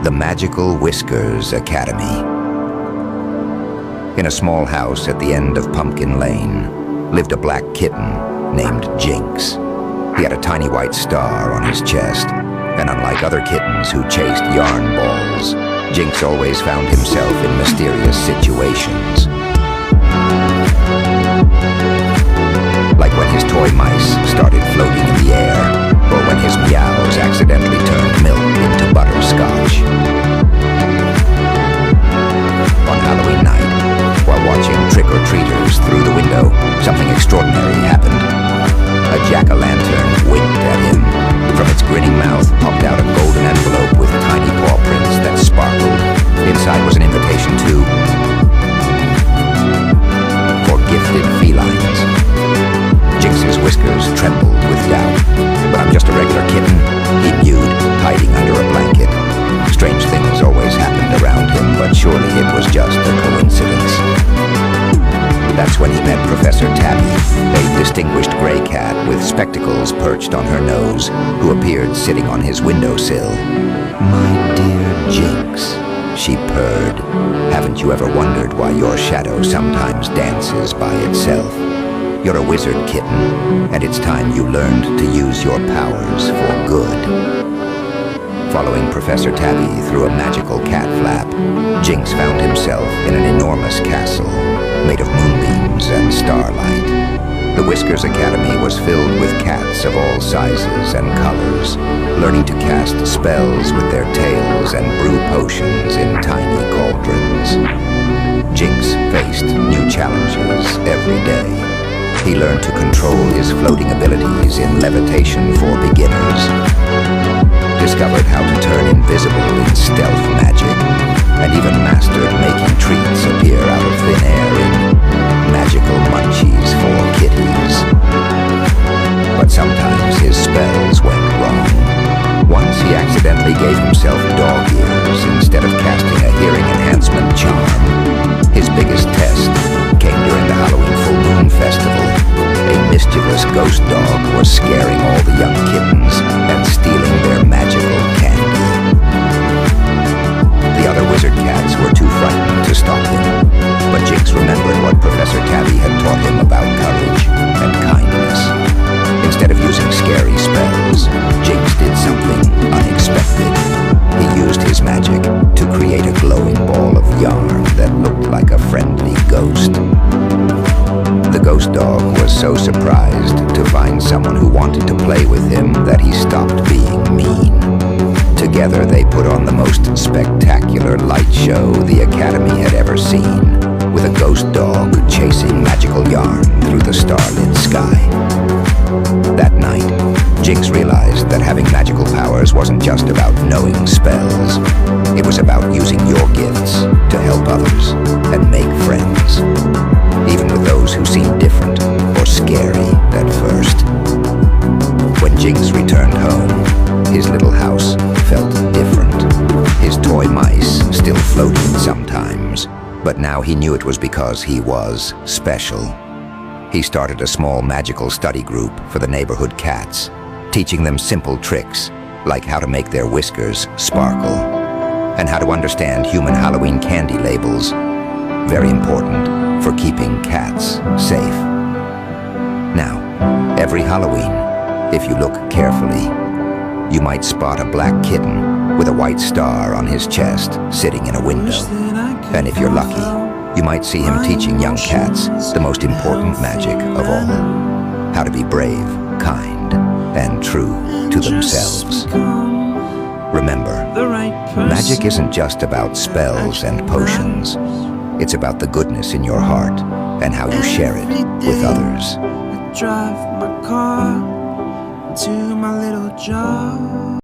the Magical Whiskers Academy. In a small house at the end of Pumpkin Lane lived a black kitten named Jinx. He had a tiny white star on his chest, and unlike other kittens who chased yarn balls, Jinx always found himself in mysterious situations. Like when his toy mice started floating in the air, or when his meows accidentally turned milk into butterscotch. On Halloween night, while watching trick-or-treaters through the window, something extraordinary happened. A jack-o'-lantern winked at him. From its grinning mouth popped out a golden envelope with tiny paw prints that sparkled. Inside was an invitation for gifted felines. Jinx's whiskers trembled with doubt. "But I'm just a regular kitten," he mewed, hiding under a blanket. Strange things always happened around him, but surely it was just a coincidence. That's when he met Professor Tabby, a distinguished gray cat with spectacles perched on her nose, who appeared sitting on his windowsill. "My dear Jinx," she purred, "haven't you ever wondered why your shadow sometimes dances by itself? You're a wizard kitten, and it's time you learned to use your powers for good." Following Professor Tabby through a magical cat flap, Jinx found himself in an enormous castle made of moonbeams and starlight. The Whiskers Academy was filled with cats of all sizes and colors, learning to cast spells with their tails and brew potions in tiny cauldrons. Jinx faced new challenges every day. He learned to control his floating abilities in levitation for beginners, discovered how to turn invisible in stealth magic, and even mastered making treats appear out of thin air in magical munchies for kitties. But sometimes his spells went wrong. Once he accidentally gave himself dog ears instead of casting a hearing enhancement charm. His biggest test came during the Halloween full moon festival. A mischievous ghost dog was scaring all the young kittens and stealing their magical candy. The other wizard cats were too frightened to stop him, but Jinx remembered what Professor Tabby had taught him about courage and kindness. Instead of using scary spells, Jinx did something unexpected. He used his magic to create a glowing ball of yarn that looked like a friendly ghost. The ghost dog was so surprised to find someone who wanted to play with him that he stopped being mean. Together they put on the most spectacular light show the Academy had ever seen, with a ghost dog chasing magical yarn through the starlit sky. That night, Jinx realized that having magical powers wasn't just about knowing spells. It was about using your gifts to help others and make friends, even with those who seemed different or scary at first. When Jinx returned home, his little house felt different. His toy mice still floated sometimes, but now he knew it was because he was special. He started a small magical study group for the neighborhood cats, teaching them simple tricks like how to make their whiskers sparkle and how to understand human Halloween candy labels, very important for keeping cats safe. Now, every Halloween, if you look carefully, you might spot a black kitten with a white star on his chest sitting in a window. And if you're lucky, you might see him teaching young cats the most important magic of all: how to be brave, kind, and true to themselves. Remember, magic isn't just about spells and potions. It's about the goodness in your heart and how you share it with others. I drive my car to my little job.